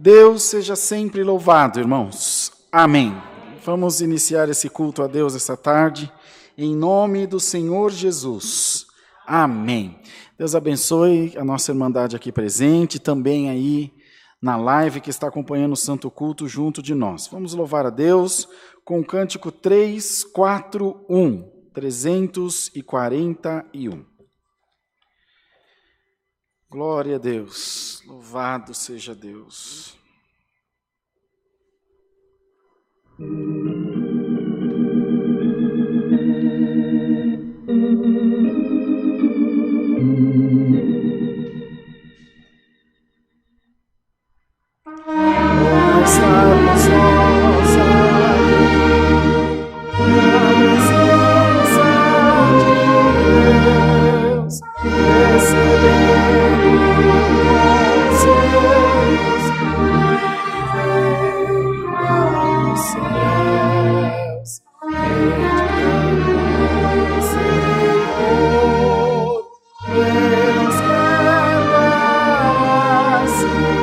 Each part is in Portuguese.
Deus seja sempre louvado, irmãos. Amém. Vamos iniciar esse culto a Deus essa tarde, em nome do Senhor Jesus. Amém. Deus abençoe a nossa irmandade aqui presente, também aí na live que está acompanhando o Santo Culto junto de nós. Vamos louvar a Deus com o cântico 341, 341. Glória a Deus, louvado seja Deus. Estarmos nós aqui, na presença de Deus, recebendo conselhos que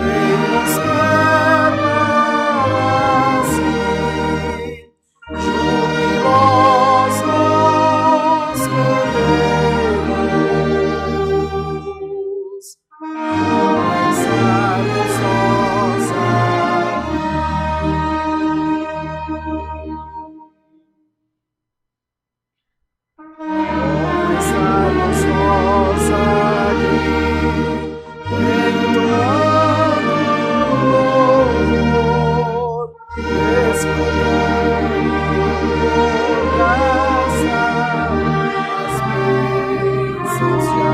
vêm dos céus, meditando Senhor, nos guarda assim. Juntos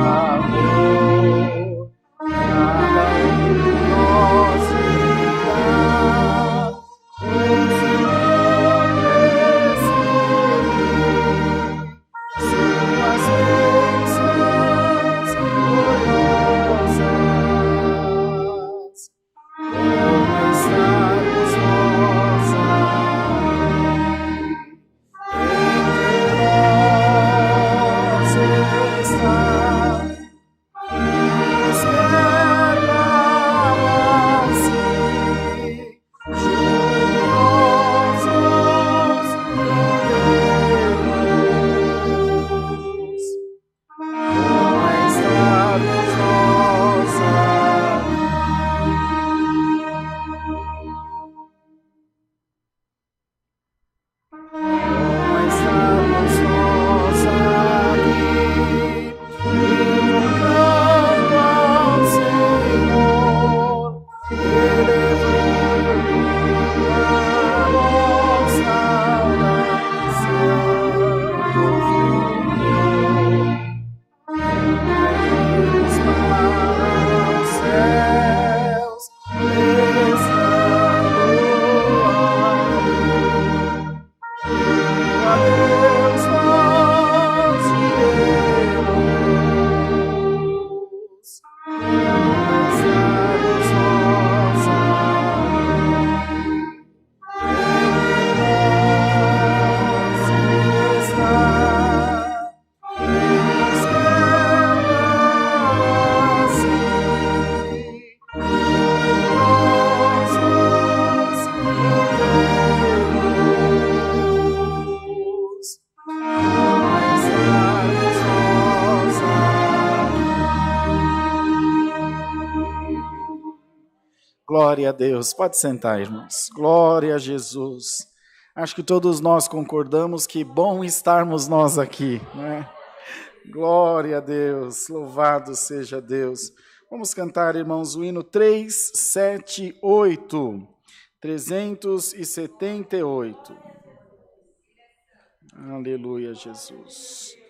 cantemos, como estarmos nós aqui, entre nós está, Ele nos guarda assim, jubilosos cantemos. Glória a Deus. Pode sentar, irmãos. Glória a Jesus. Acho que todos nós concordamos que bom estarmos nós aqui, não é? Glória a Deus. Louvado seja Deus. Vamos cantar, irmãos, o hino 378. 378. Aleluia, Jesus.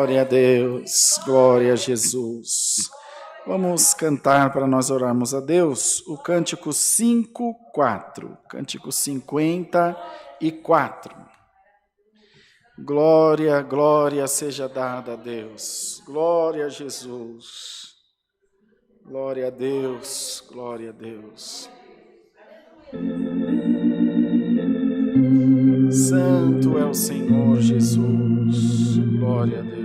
Glória a Deus, glória a Jesus. Vamos cantar para nós orarmos a Deus o cântico 5:4, cântico 54. Glória, glória seja dada a Deus, glória a Jesus, glória a Deus, glória a Deus. Santo é o Senhor Jesus, glória a Deus.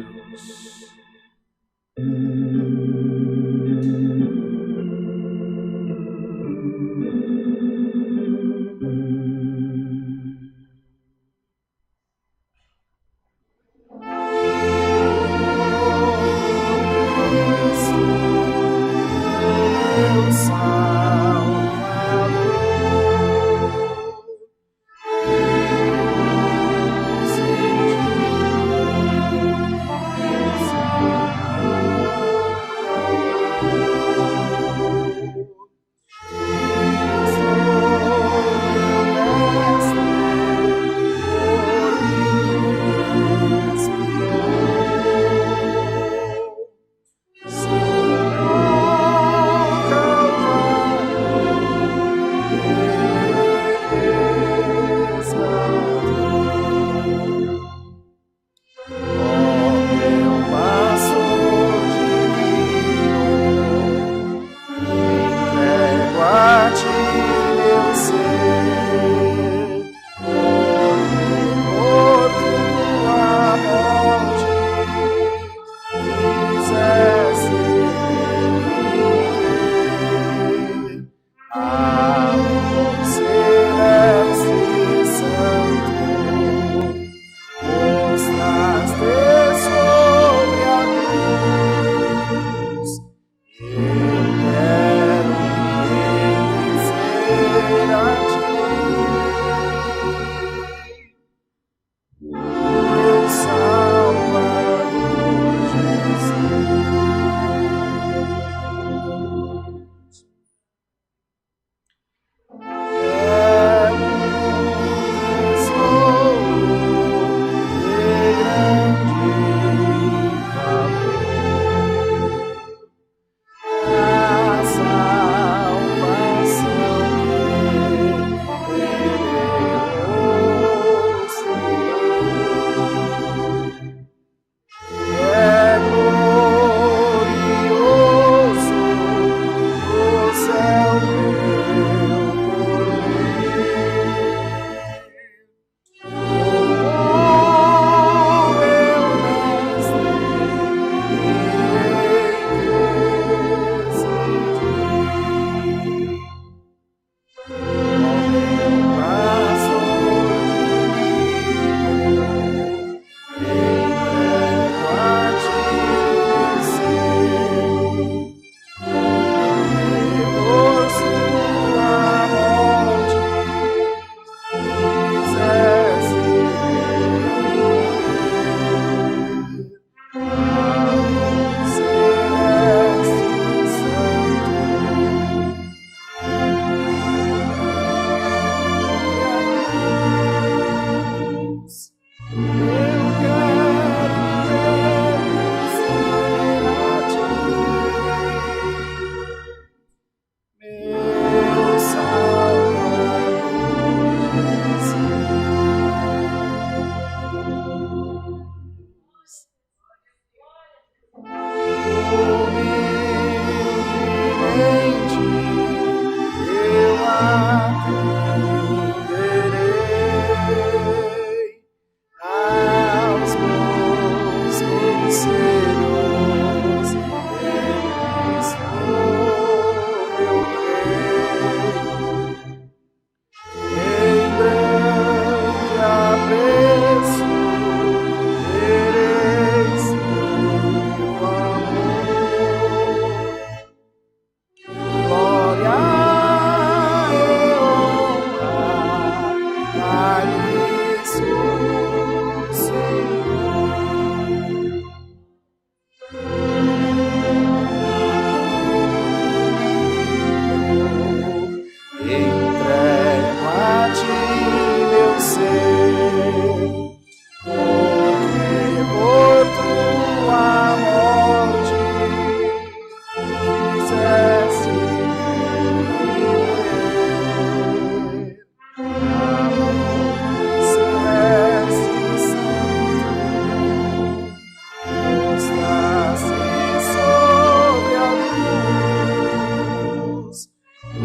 Eu quero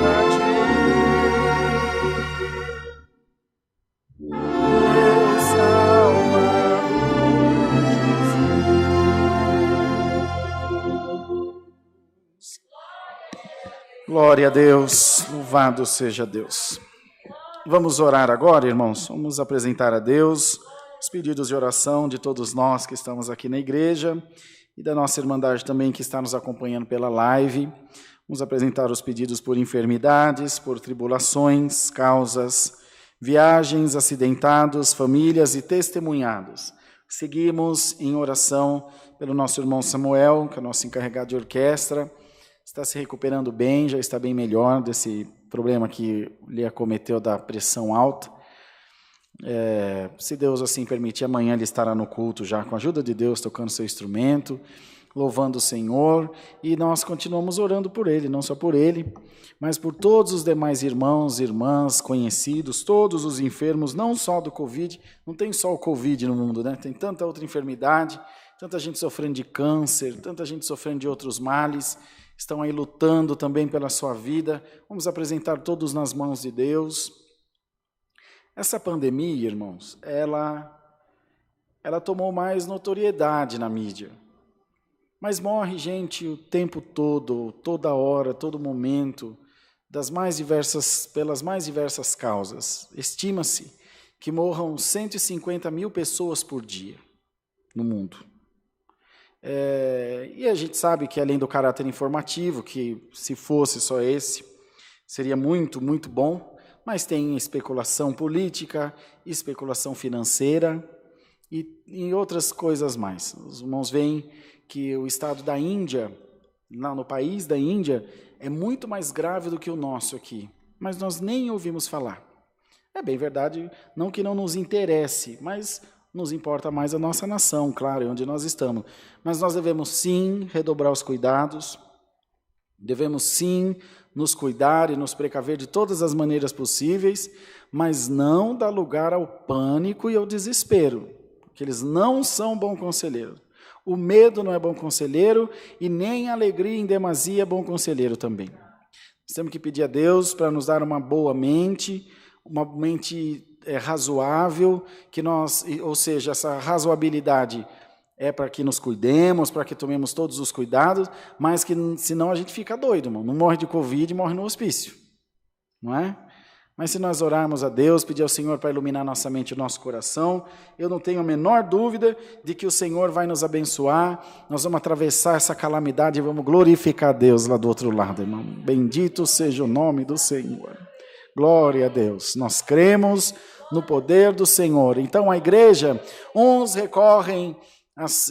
a ti, meu Salvador Jesus. Glória a Deus, louvado seja Deus. Vamos orar agora, irmãos. Vamos apresentar a Deus os pedidos de oração de todos nós que estamos aqui na igreja e da nossa irmandade também que está nos acompanhando pela live. Vamos apresentar os pedidos por enfermidades, por tribulações, causas, viagens, acidentados, famílias e testemunhados. Seguimos em oração pelo nosso irmão Samuel, que é nosso encarregado de orquestra. Está se recuperando bem, já está bem melhor desse problema que lhe acometeu da pressão alta. Se Deus assim permitir, amanhã ele estará no culto já, com a ajuda de Deus, tocando seu instrumento, louvando o Senhor, e nós continuamos orando por ele, não só por ele, mas por todos os demais irmãos, irmãs, conhecidos, todos os enfermos, não só do Covid, não tem só o Covid no mundo, né? Tem tanta outra enfermidade, tanta gente sofrendo de câncer, tanta gente sofrendo de outros males, estão aí lutando também pela sua vida. Vamos apresentar todos nas mãos de Deus. Essa pandemia, irmãos, ela tomou mais notoriedade na mídia. Mas morre gente o tempo todo, toda hora, todo momento, pelas mais diversas causas. Estima-se que morram 150 mil pessoas por dia no mundo. E a gente sabe que, além do caráter informativo, que se fosse só esse, seria muito, muito bom, mas tem especulação política, especulação financeira e outras coisas mais. Os irmãos veem que o estado da Índia, lá no país da Índia, é muito mais grave do que o nosso aqui, mas nós nem ouvimos falar. É bem verdade, não que não nos interesse, mas nos importa mais a nossa nação, claro, onde nós estamos. Mas nós devemos sim redobrar os cuidados, devemos sim nos cuidar e nos precaver de todas as maneiras possíveis, mas não dar lugar ao pânico e ao desespero, porque eles não são bons conselheiros. O medo não é bom conselheiro e nem a alegria em demasia é bom conselheiro também. Nós temos que pedir a Deus para nos dar uma boa mente, uma mente razoável, ou seja, essa razoabilidade é para que nos cuidemos, para que tomemos todos os cuidados, mas que senão a gente fica doido, irmão. Não morre de Covid, morre no hospício, não é? Mas se nós orarmos a Deus, pedir ao Senhor para iluminar nossa mente e o nosso coração, eu não tenho a menor dúvida de que o Senhor vai nos abençoar, nós vamos atravessar essa calamidade e vamos glorificar a Deus lá do outro lado, irmão. Bendito seja o nome do Senhor. Glória a Deus. Nós cremos no poder do Senhor. Então a igreja, uns recorrem,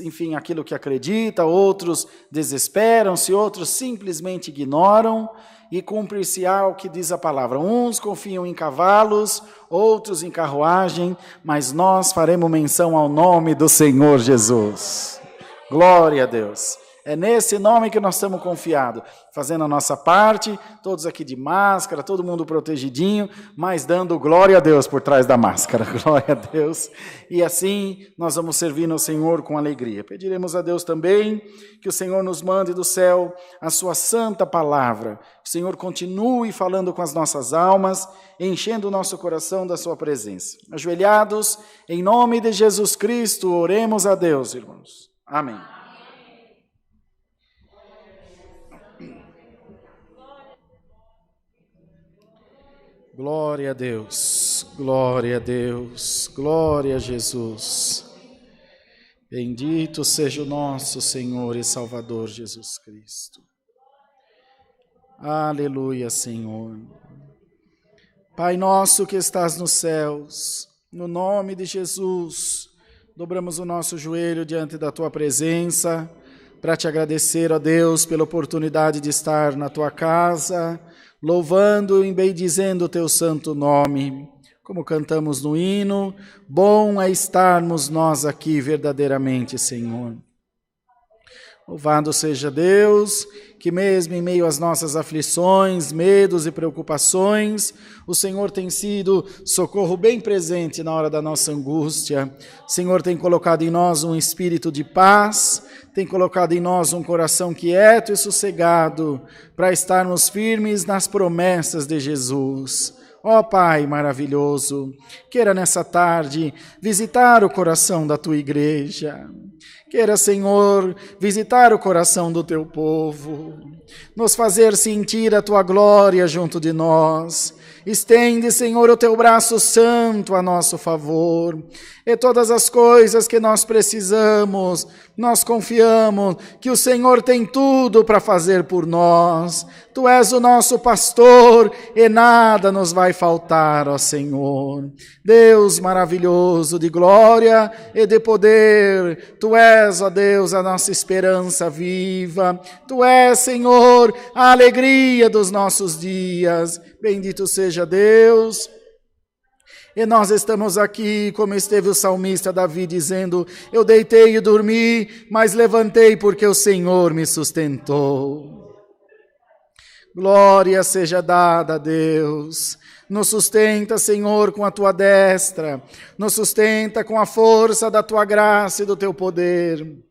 enfim, aquilo que acredita, outros desesperam-se, outros simplesmente ignoram e cumprir-se-á o que diz a palavra. Uns confiam em cavalos, outros em carruagem, mas nós faremos menção ao nome do Senhor Jesus. Glória a Deus. É nesse nome que nós estamos confiados, fazendo a nossa parte, todos aqui de máscara, todo mundo protegidinho, mas dando glória a Deus por trás da máscara, glória a Deus. E assim nós vamos servir ao Senhor com alegria. Pediremos a Deus também que o Senhor nos mande do céu a sua santa palavra. Que o Senhor continue falando com as nossas almas, enchendo o nosso coração da sua presença. Ajoelhados, em nome de Jesus Cristo, oremos a Deus, irmãos. Amém. Glória a Deus, glória a Deus, glória a Jesus. Bendito seja o nosso Senhor e Salvador Jesus Cristo. Aleluia, Senhor. Pai nosso que estás nos céus, no nome de Jesus, dobramos o nosso joelho diante da Tua presença, para Te agradecer, ó Deus, pela oportunidade de estar na Tua casa, louvando e bendizendo o Teu santo nome, como cantamos no hino, bom é estarmos nós aqui verdadeiramente, Senhor. Louvado seja Deus, que mesmo em meio às nossas aflições, medos e preocupações, o Senhor tem sido socorro bem presente na hora da nossa angústia. O Senhor tem colocado em nós um espírito de paz, tem colocado em nós um coração quieto e sossegado para estarmos firmes nas promessas de Jesus. Ó Pai maravilhoso, queira nessa tarde visitar o coração da Tua igreja. Queira, Senhor, visitar o coração do Teu povo, nos fazer sentir a Tua glória junto de nós. Estende, Senhor, o Teu braço santo a nosso favor. E todas as coisas que nós precisamos, nós confiamos que o Senhor tem tudo para fazer por nós. Tu és o nosso pastor e nada nos vai faltar, ó Senhor. Deus maravilhoso, de glória e de poder, Tu és, ó Deus, a nossa esperança viva. Tu és, Senhor, a alegria dos nossos dias. Bendito seja Deus. E nós estamos aqui, como esteve o salmista Davi, dizendo: eu deitei e dormi, mas levantei porque o Senhor me sustentou. Glória seja dada a Deus. Nos sustenta, Senhor, com a Tua destra. Nos sustenta com a força da Tua graça e do Teu poder.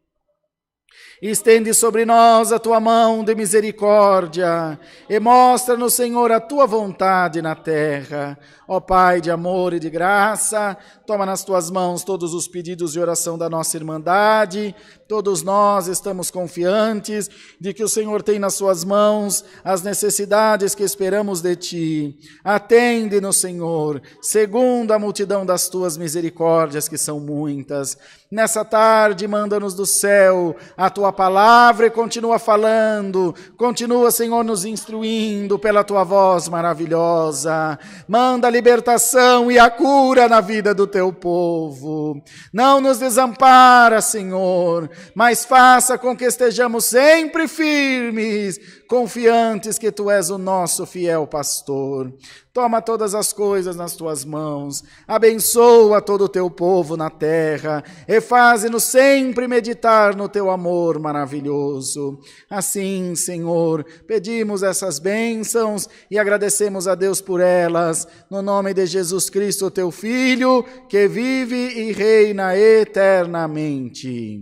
Estende sobre nós a Tua mão de misericórdia e mostra-nos, Senhor, a Tua vontade na terra. Ó Pai de amor e de graça, toma nas Tuas mãos todos os pedidos de oração da nossa irmandade. Todos nós estamos confiantes de que o Senhor tem nas Suas mãos as necessidades que esperamos de Ti. Atende-nos, Senhor, segundo a multidão das Tuas misericórdias, que são muitas. Nessa tarde, manda-nos do céu a Tua palavra e continua falando. Continua, Senhor, nos instruindo pela Tua voz maravilhosa. Manda a libertação e a cura na vida do Teu povo. Não nos desampara, Senhor, mas faça com que estejamos sempre firmes, confiantes que Tu és o nosso fiel pastor. Toma todas as coisas nas Tuas mãos, abençoa todo o Teu povo na terra e faze-nos sempre meditar no Teu amor maravilhoso. Assim, Senhor, pedimos essas bênçãos e agradecemos a Deus por elas, no nome de Jesus Cristo, Teu Filho, que vive e reina eternamente.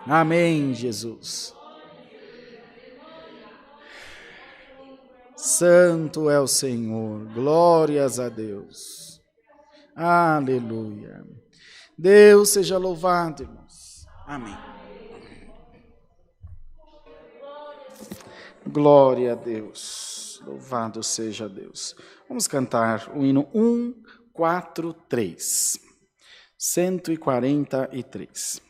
Amém, Jesus. Santo é o Senhor, glórias a Deus. Aleluia. Deus seja louvado, irmãos. Amém. Glória a Deus. Louvado seja Deus. Vamos cantar o hino 143. 143.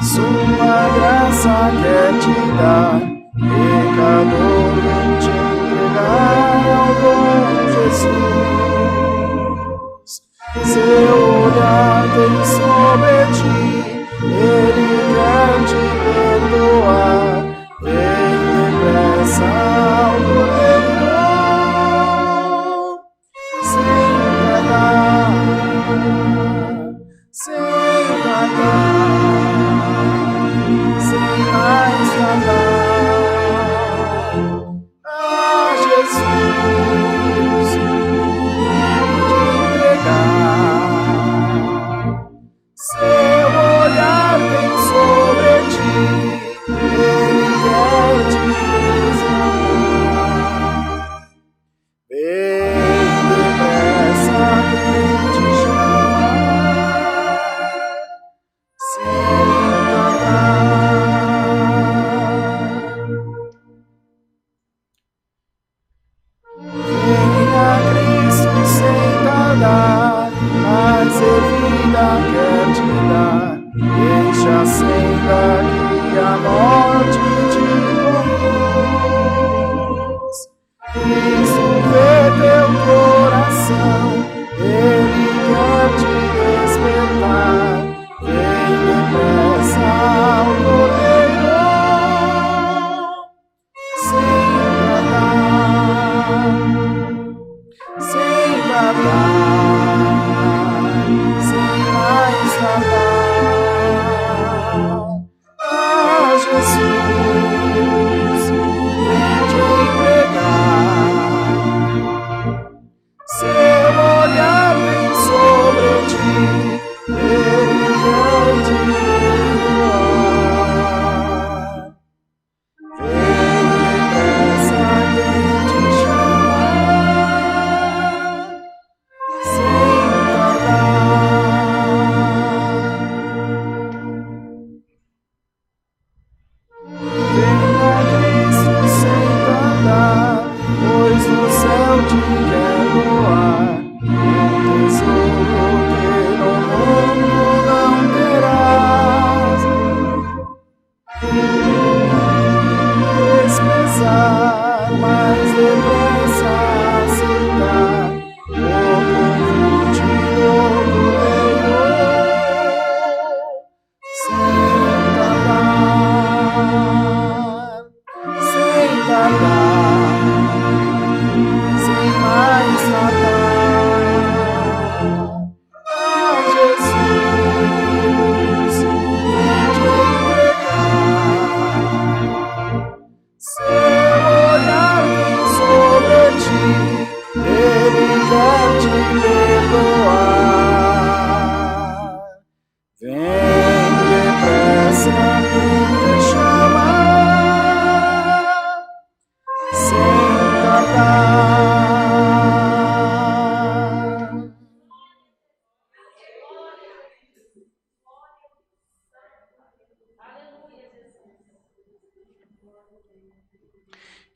Sua graça quer te dar, pecador, vem te entregar ao bom Jesus. Seu olhar tem sobre ti, Ele quer te perdoar. Vem depressa ao corredor, sem pagar, sem pagar. Mais a Jesus te entregar. Seu olhar tem sobre ti, Ele quer te resgatar. Vem depressa, quem te chama, sem pagar. Mas a vida quer te dar, deixa a senda que a morte te comprou.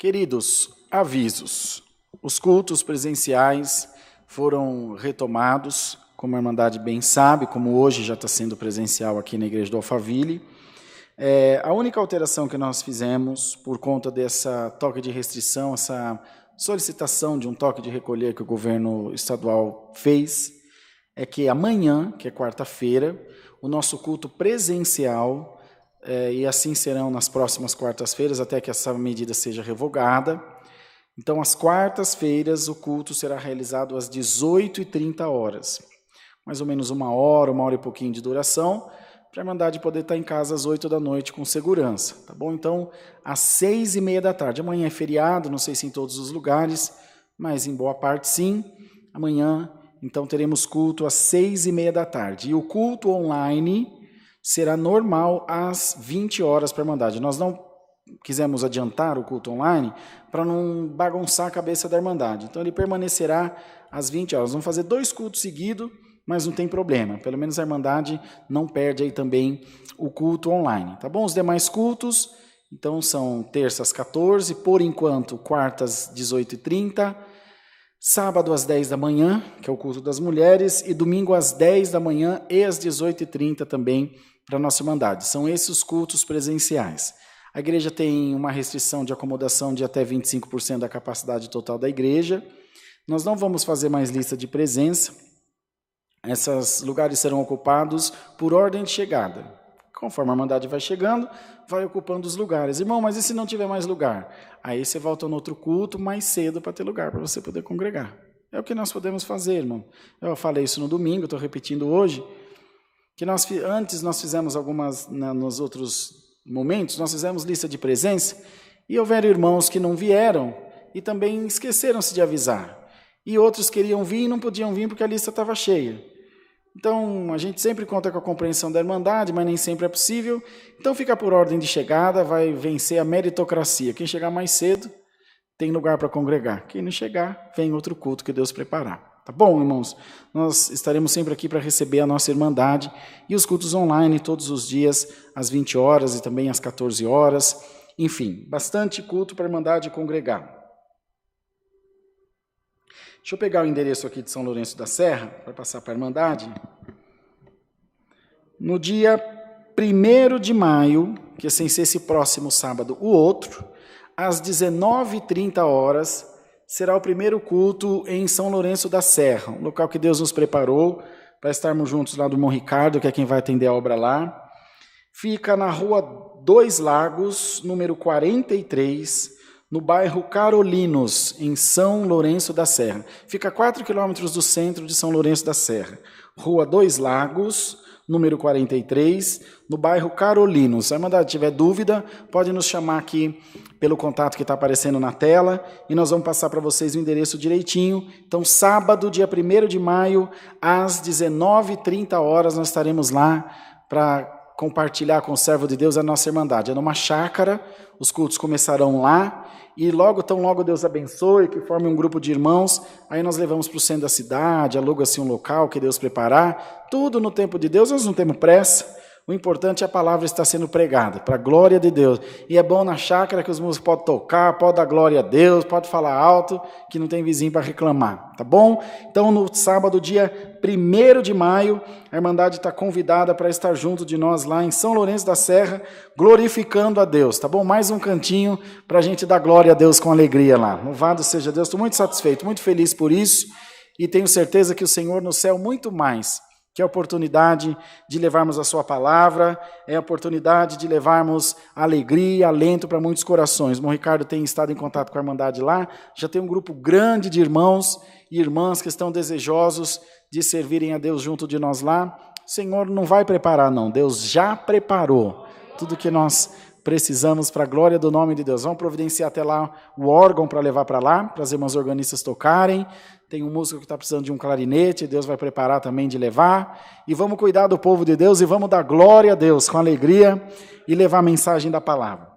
Queridos, avisos. Os cultos presenciais foram retomados, como a Irmandade bem sabe, como hoje já está sendo presencial aqui na Igreja do Alphaville. A única alteração que nós fizemos, por conta dessa toque de restrição, essa solicitação de um toque de recolher que o governo estadual fez, é que amanhã, que é quarta-feira, o nosso culto presencial, e assim serão nas próximas quartas-feiras, até que essa medida seja revogada. Então, às quartas-feiras, o culto será realizado às 18h30, mais ou menos uma hora e pouquinho de duração, para a Irmandade poder estar em casa às 8 da noite com segurança, tá bom? Então, às 6h30 da tarde. Amanhã é feriado, não sei se em todos os lugares, mas em boa parte sim. Amanhã, então, teremos culto às 6h30 da tarde. E o culto online será normal às 20 horas para a Irmandade. Nós não quisemos adiantar o culto online para não bagunçar a cabeça da Irmandade. Então, ele permanecerá às 20 horas. Vamos fazer 2 cultos seguidos, mas não tem problema. Pelo menos a Irmandade não perde aí também o culto online. Tá bom? Os demais cultos, então, são terças 14, por enquanto, quartas 18h30, sábado às 10 da manhã, que é o culto das mulheres, e domingo às 10 da manhã e às 18h30 também para a nossa Irmandade. São esses os cultos presenciais. A igreja tem uma restrição de acomodação de até 25% da capacidade total da igreja. Nós não vamos fazer mais lista de presença. Esses lugares serão ocupados por ordem de chegada. Conforme a Irmandade vai chegando, vai ocupando os lugares. Irmão, mas e se não tiver mais lugar? Aí você volta no outro culto mais cedo para ter lugar, para você poder congregar. É o que nós podemos fazer, irmão. Eu falei isso no domingo, estou repetindo hoje, que antes nós fizemos algumas, nos outros momentos, nós fizemos lista de presença, e houveram irmãos que não vieram e também esqueceram-se de avisar. E outros queriam vir e não podiam vir porque a lista estava cheia. Então, a gente sempre conta com a compreensão da Irmandade, mas nem sempre é possível. Então, fica por ordem de chegada, vai vencer a meritocracia. Quem chegar mais cedo tem lugar para congregar. Quem não chegar, vem outro culto que Deus preparar. Tá bom, irmãos? Nós estaremos sempre aqui para receber a nossa Irmandade e os cultos online todos os dias, às 20 horas e também às 14 horas. Enfim, bastante culto para a Irmandade congregar. Deixa eu pegar o endereço aqui de São Lourenço da Serra, para passar para a Irmandade. No dia 1º de maio, que é sem ser esse próximo sábado, o outro, às 19h30, será o primeiro culto em São Lourenço da Serra, um local que Deus nos preparou para estarmos juntos lá do Irmão Ricardo, que é quem vai atender a obra lá. Fica na rua 2 Lagos, número 43, no bairro Carolinos, em São Lourenço da Serra. Fica a 4 quilômetros do centro de São Lourenço da Serra. Rua 2 Lagos, número 43, no bairro Carolinos. Se a Irmandade tiver dúvida, pode nos chamar aqui pelo contato que está aparecendo na tela e nós vamos passar para vocês o endereço direitinho. Então, sábado, dia 1º de maio, às 19h30, nós estaremos lá para compartilhar com o servo de Deus a nossa Irmandade. É numa chácara, os cultos começarão lá e logo Deus abençoe, que forme um grupo de irmãos, aí nós levamos para o centro da cidade, aluga-se um local que Deus preparar, tudo no tempo de Deus, nós não temos pressa. O importante é a palavra estar sendo pregada, para a glória de Deus. E é bom na chácara que os músicos podem tocar, pode dar glória a Deus, pode falar alto, que não tem vizinho para reclamar, tá bom? Então, no sábado, dia 1º de maio, a Irmandade está convidada para estar junto de nós lá em São Lourenço da Serra, glorificando a Deus, tá bom? Mais um cantinho para a gente dar glória a Deus com alegria lá. Louvado seja Deus, estou muito satisfeito, muito feliz por isso, e tenho certeza que o Senhor no céu muito mais, que é a oportunidade de levarmos a sua palavra, é a oportunidade de levarmos alegria, alento para muitos corações. O irmão Ricardo tem estado em contato com a Irmandade lá, já tem um grupo grande de irmãos e irmãs que estão desejosos de servirem a Deus junto de nós lá. O Senhor não vai preparar, não, Deus já preparou tudo que nós precisamos para a glória do nome de Deus. Vamos providenciar até lá o órgão para levar para lá, para as irmãs organistas tocarem. Tem um músico que está precisando de um clarinete, Deus vai preparar também de levar. E vamos cuidar do povo de Deus e vamos dar glória a Deus com alegria e levar a mensagem da palavra.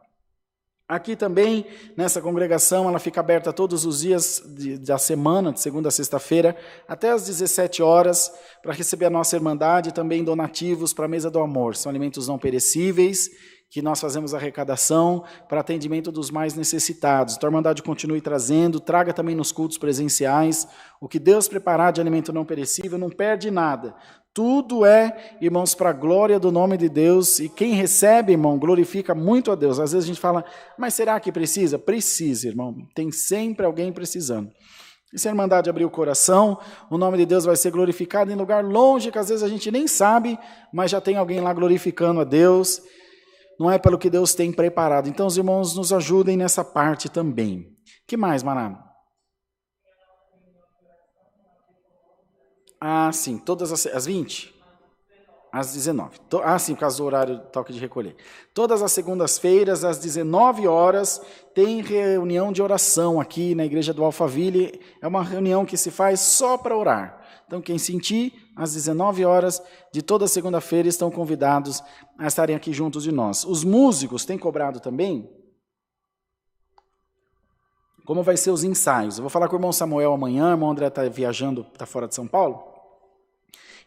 Aqui também, nessa congregação, ela fica aberta todos os dias da semana, de segunda a sexta-feira, até às 17 horas, para receber a nossa Irmandade e também donativos para a mesa do amor. São alimentos não perecíveis que nós fazemos arrecadação para atendimento dos mais necessitados. Então, a Irmandade continue trazendo, traga também nos cultos presenciais. O que Deus preparar de alimento não perecível não perde nada. Tudo é, irmãos, para a glória do nome de Deus. E quem recebe, irmão, glorifica muito a Deus. Às vezes a gente fala, mas será que precisa? Precisa, irmão. Tem sempre alguém precisando. E se a Irmandade abrir o coração, o nome de Deus vai ser glorificado em lugar longe, que às vezes a gente nem sabe, mas já tem alguém lá glorificando a Deus. Não é pelo que Deus tem preparado. Então, os irmãos nos ajudem nessa parte também. Que mais, Maná? Ah, sim, todas as 20? Às 19. Ah, sim, por causa do horário do toque de recolher. Todas as segundas-feiras, às 19 horas, tem reunião de oração aqui na igreja do Alphaville. É uma reunião que se faz só para orar. Então, quem sentir, às 19 horas de toda segunda-feira, estão convidados a estarem aqui juntos de nós. Os músicos têm cobrado também como vai ser os ensaios. Eu vou falar com o irmão Samuel amanhã, o irmão André está viajando, está fora de São Paulo.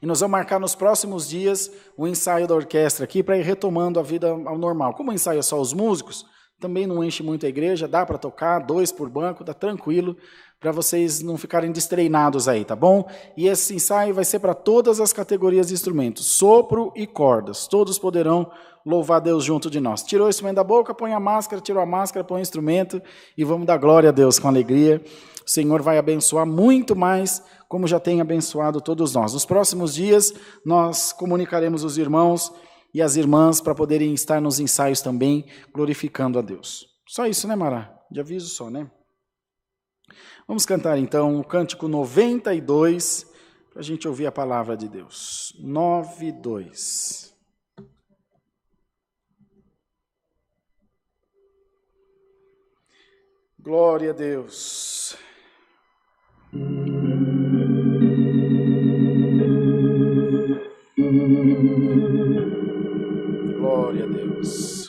E nós vamos marcar nos próximos dias o ensaio da orquestra aqui para ir retomando a vida ao normal. Como o ensaio é só os músicos, também não enche muito a igreja, dá para tocar, 2 por banco, dá tranquilo, para vocês não ficarem destreinados aí, tá bom? E esse ensaio vai ser para todas as categorias de instrumentos, sopro e cordas. Todos poderão louvar Deus junto de nós. Tirou o instrumento da boca, põe a máscara, tirou a máscara, põe o instrumento e vamos dar glória a Deus com alegria. O Senhor vai abençoar muito mais, como já tem abençoado todos nós. Nos próximos dias, nós comunicaremos os irmãos e as irmãs para poderem estar nos ensaios também, glorificando a Deus. Só isso, né, Mara? De aviso só, né? Vamos cantar, então, o cântico 92, para a gente ouvir a palavra de Deus. 92. Glória a Deus. Glória a Deus.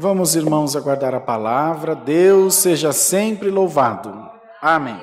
Vamos, irmãos, aguardar a palavra. Deus seja sempre louvado. Amém.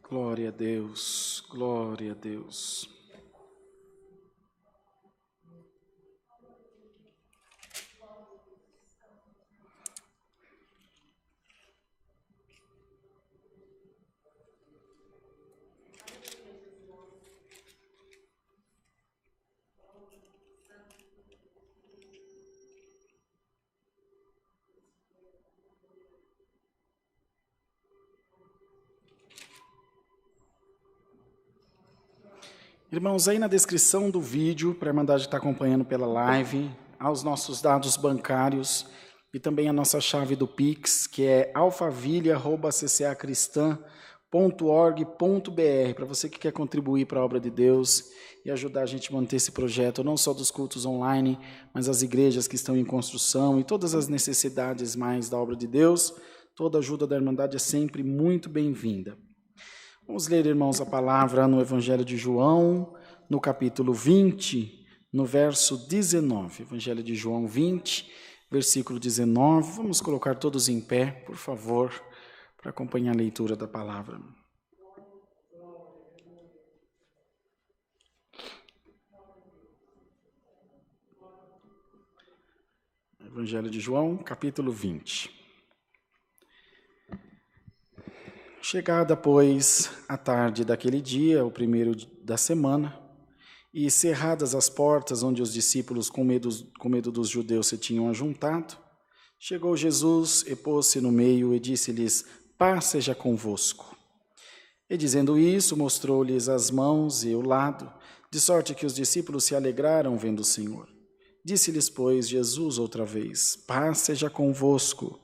Glória a Deus, glória a Deus. Irmãos, aí na descrição do vídeo, para a Irmandade estar acompanhando pela live, há os nossos dados bancários e também a nossa chave do Pix, que é alfavilha@ccacristã.org.br, para você que quer contribuir para a obra de Deus e ajudar a gente a manter esse projeto, não só dos cultos online, mas as igrejas que estão em construção e todas as necessidades mais da obra de Deus. Toda ajuda da Irmandade é sempre muito bem-vinda. Vamos ler, irmãos, a palavra no Evangelho de João, no capítulo 20, no verso 19. Evangelho de João 20, versículo 19. Vamos colocar todos em pé, por favor, para acompanhar a leitura da palavra. Evangelho de João, capítulo 20. Chegada, pois, a tarde daquele dia, o primeiro da semana, e cerradas as portas onde os discípulos, com medo dos judeus, se tinham ajuntado, chegou Jesus e pôs-se no meio e disse-lhes: paz seja convosco. E dizendo isso, mostrou-lhes as mãos e o lado, de sorte que os discípulos se alegraram vendo o Senhor. Disse-lhes, pois, Jesus outra vez: paz seja convosco.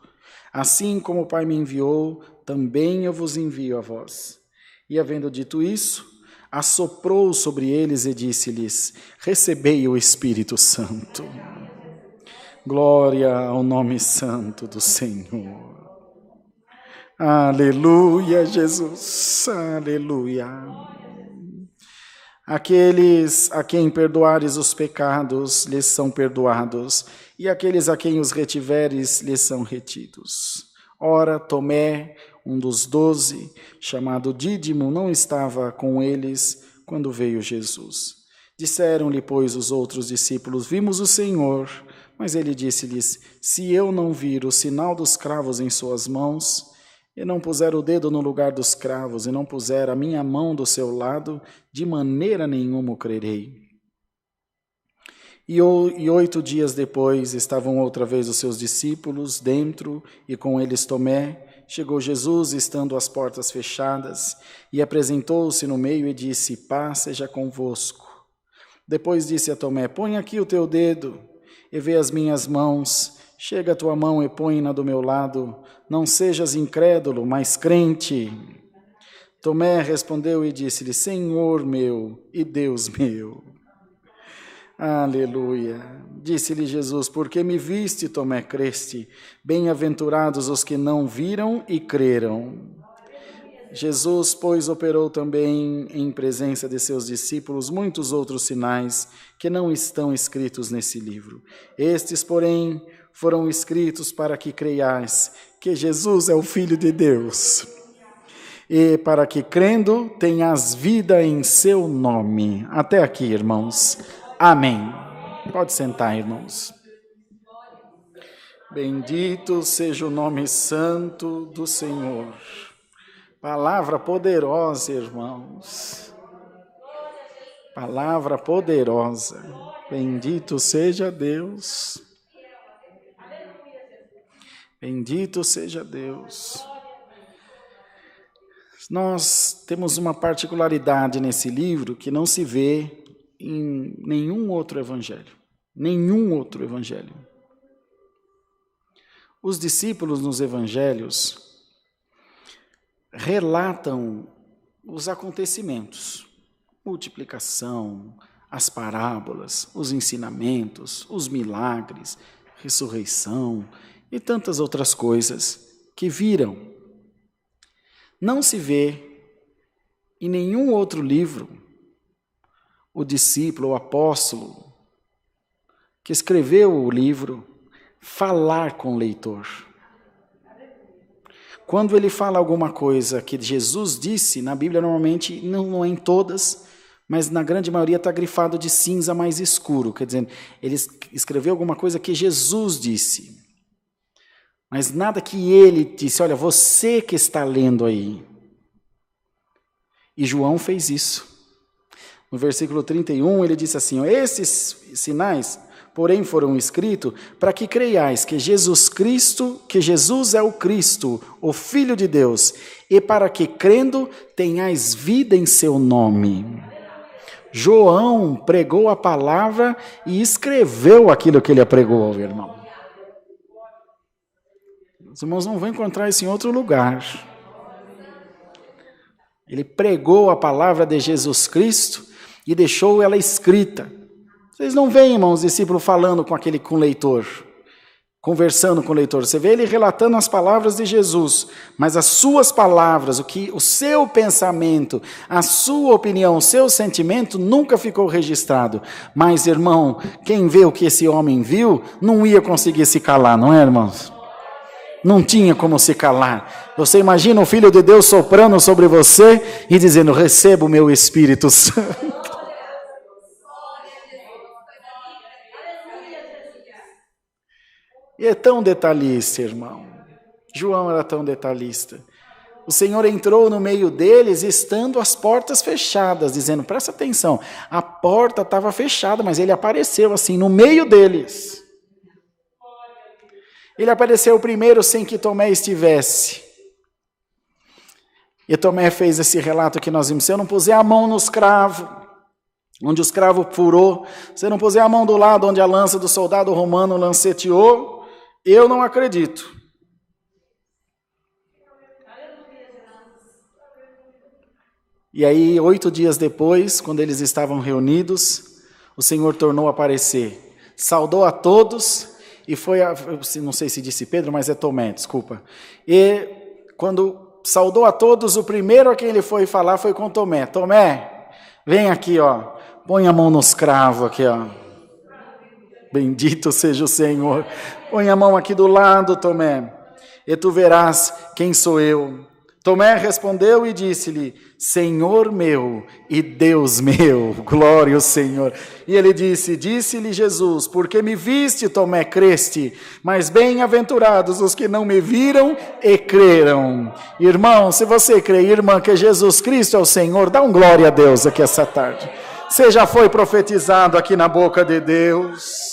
Assim como o Pai me enviou, também eu vos envio a vós. E havendo dito isso, assoprou sobre eles e disse-lhes: recebei o Espírito Santo. Glória ao nome santo do Senhor. Aleluia, Jesus, aleluia. Aqueles a quem perdoares os pecados, lhes são perdoados, e aqueles a quem os retiveres, lhes são retidos. Ora, Tomé, um dos 12, chamado Dídimo, não estava com eles quando veio Jesus. Disseram-lhe, pois, os outros discípulos: vimos o Senhor. Mas ele disse-lhes: se eu não vir o sinal dos cravos em suas mãos, e não puser o dedo no lugar dos cravos, e não puser a minha mão do seu lado, de maneira nenhuma o crerei. E 8 dias depois, estavam outra vez os seus discípulos dentro, e com eles Tomé. Chegou Jesus, estando as portas fechadas, e apresentou-se no meio e disse: paz seja convosco. Depois disse a Tomé: põe aqui o teu dedo, e vê as minhas mãos. Chega a tua mão e põe-na do meu lado. Não sejas incrédulo, mas crente. Tomé respondeu e disse-lhe: Senhor meu e Deus meu. Aleluia. Disse-lhe Jesus: porque me viste, Tomé, creste. Bem-aventurados os que não viram e creram. Jesus, pois, operou também em presença de seus discípulos muitos outros sinais que não estão escritos nesse livro. Estes, porém, foram escritos para que creiais que Jesus é o Filho de Deus, e para que, crendo, tenhas vida em seu nome. Até aqui, irmãos. Amém. Pode sentar, irmãos. Bendito seja o nome santo do Senhor. Palavra poderosa, irmãos. Palavra poderosa. Bendito seja Deus. Bendito seja Deus. Nós temos uma particularidade nesse livro que não se vê em nenhum outro evangelho. Nenhum outro evangelho. Os discípulos nos evangelhos relatam os acontecimentos, multiplicação, as parábolas, os ensinamentos, os milagres, ressurreição e tantas outras coisas que viram. Não se vê em nenhum outro livro o discípulo, o apóstolo, que escreveu o livro, falar com o leitor. Quando ele fala alguma coisa que Jesus disse, na Bíblia normalmente, não é em todas, mas na grande maioria está grifado de cinza mais escuro, quer dizer, ele escreveu alguma coisa que Jesus disse, mas nada que ele disse, olha, você que está lendo aí. E João fez isso. No versículo 31, ele disse assim, esses sinais, porém, foram escritos para que creiais que Jesus é o Cristo, o Filho de Deus, e para que, crendo, tenhais vida em seu nome. João pregou a palavra e escreveu aquilo que ele pregou, irmão. Os irmãos não vão encontrar isso em outro lugar. Ele pregou a palavra de Jesus Cristo e deixou ela escrita. Vocês não veem, irmãos, o discípulo falando com o leitor, conversando com o leitor. Você vê ele relatando as palavras de Jesus, mas as suas palavras, o seu pensamento, a sua opinião, o seu sentimento nunca ficou registrado. Mas, irmão, quem vê o que esse homem viu, não ia conseguir se calar, não é, irmãos? Não tinha como se calar. Você imagina o Filho de Deus soprando sobre você e dizendo, receba o meu Espírito Santo. E é tão detalhista, irmão. João era tão detalhista. O Senhor entrou no meio deles, estando as portas fechadas, dizendo, presta atenção, a porta estava fechada, mas ele apareceu assim, no meio deles. Ele apareceu primeiro sem que Tomé estivesse. E Tomé fez esse relato que nós vimos, se eu não puser a mão nos cravos, onde os cravos furou, se eu não puser a mão do lado onde a lança do soldado romano lanceteou, eu não acredito. E aí, 8 dias depois, quando eles estavam reunidos, o Senhor tornou a aparecer. Saudou a todos e foi, não sei se disse Pedro, mas é Tomé, desculpa. E quando saudou a todos, o primeiro a quem ele foi falar foi com Tomé. Tomé, vem aqui, ó, põe a mão nos cravos aqui, ó. Bendito seja o Senhor. Põe a mão aqui do lado, Tomé, e tu verás quem sou eu. Tomé respondeu e disse-lhe, Senhor meu e Deus meu, glória ao Senhor. E ele disse-lhe Jesus, porque me viste, Tomé, creste, mas bem-aventurados os que não me viram e creram. Irmão, se você crê, irmã, que Jesus Cristo é o Senhor, dá um glória a Deus aqui essa tarde. Você já foi profetizado aqui na boca de Deus.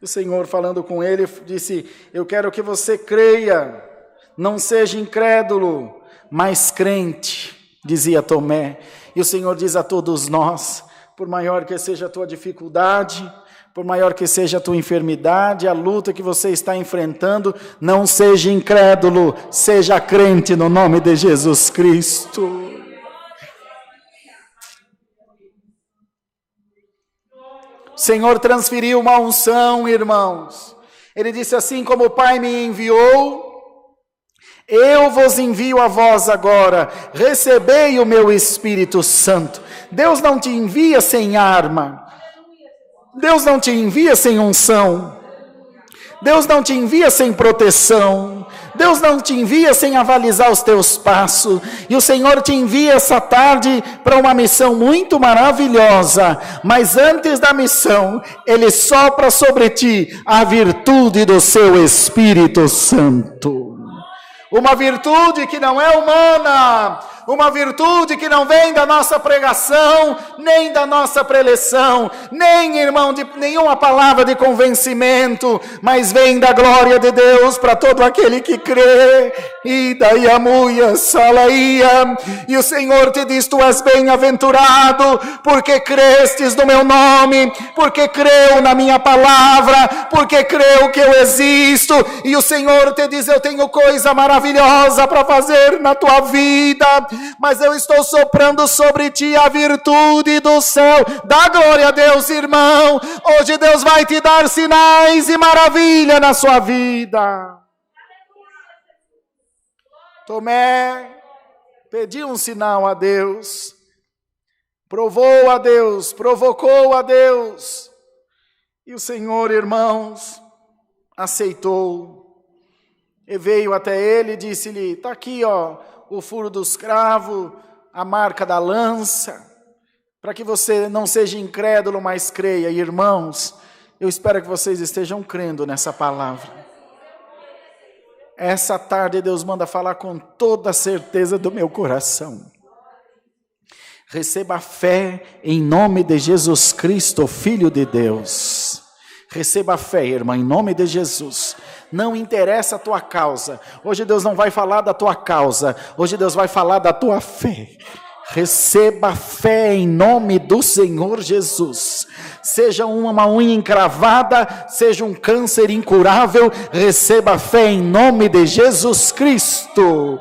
O Senhor, falando com ele, disse, eu quero que você creia, não seja incrédulo, mas crente, dizia Tomé. E o Senhor diz a todos nós, por maior que seja a tua dificuldade, por maior que seja a tua enfermidade, a luta que você está enfrentando, não seja incrédulo, seja crente no nome de Jesus Cristo. O Senhor transferiu uma unção, irmãos. Ele disse assim, como o Pai me enviou, eu vos envio a vós agora, recebei o meu Espírito Santo. Deus não te envia sem arma. Deus não te envia sem unção. Deus não te envia sem proteção. Deus não te envia sem avalizar os teus passos. E o Senhor te envia essa tarde para uma missão muito maravilhosa. Mas antes da missão, Ele sopra sobre ti a virtude do seu Espírito Santo. Uma virtude que não é humana, uma virtude que não vem da nossa pregação, nem da nossa preleção, nem, irmão, de nenhuma palavra de convencimento, mas vem da glória de Deus para todo aquele que crê. E daí a muia, salaia, e o Senhor te diz: tu és bem-aventurado, porque crestes no meu nome, porque creu na minha palavra, porque creu que eu existo. E o Senhor te diz: eu tenho coisa maravilhosa para fazer na tua vida, mas eu estou soprando sobre ti a virtude do céu. Dá glória a Deus, irmão. Hoje Deus vai te dar sinais e maravilha na sua vida. Tomé pediu um sinal a Deus, provou a Deus, provocou a Deus, e o Senhor, irmãos, aceitou. E veio até ele e disse-lhe: está aqui, ó, o furo dos cravos, a marca da lança, para que você não seja incrédulo, mas creia. E, irmãos, eu espero que vocês estejam crendo nessa palavra. Essa tarde Deus manda falar com toda a certeza do meu coração. Receba a fé em nome de Jesus Cristo, Filho de Deus. Receba a fé, irmã, em nome de Jesus. Não interessa a tua causa. Hoje Deus não vai falar da tua causa. Hoje Deus vai falar da tua fé. Receba a fé em nome do Senhor Jesus. Seja uma unha encravada, seja um câncer incurável, receba a fé em nome de Jesus Cristo.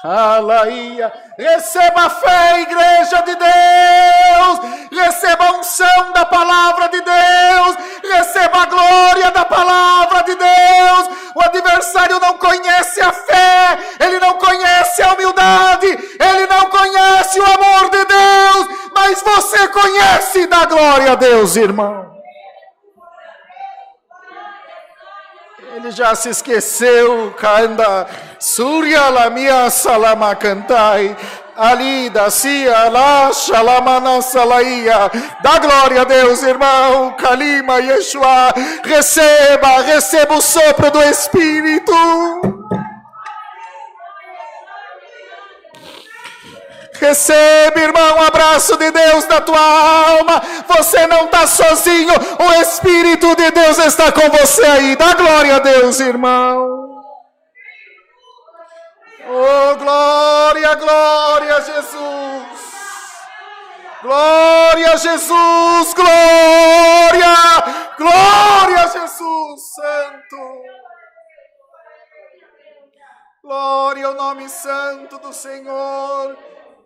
Aleluia. Receba a fé, igreja de Deus. Receba a unção da palavra de Deus. Receba a glória da palavra de Deus. O adversário não conhece a fé, ele não conhece a humildade, ele não conhece o amor de Deus, mas você conhece. Da glória a Deus, irmão. Ele já se esqueceu. Kanda Surya Lamia Salama Cantai Ali da Cia La Shalamana Salaia. Dá glória a Deus, irmão. Kalima Yeshua. Receba o sopro do Espírito. Recebe, irmão, um abraço de Deus na tua alma. Você não está sozinho. O Espírito de Deus está com você aí. Dá glória a Deus, irmão. Oh, glória, glória a Jesus. Glória a Jesus, glória. Glória a Jesus, Santo. Glória ao nome santo do Senhor.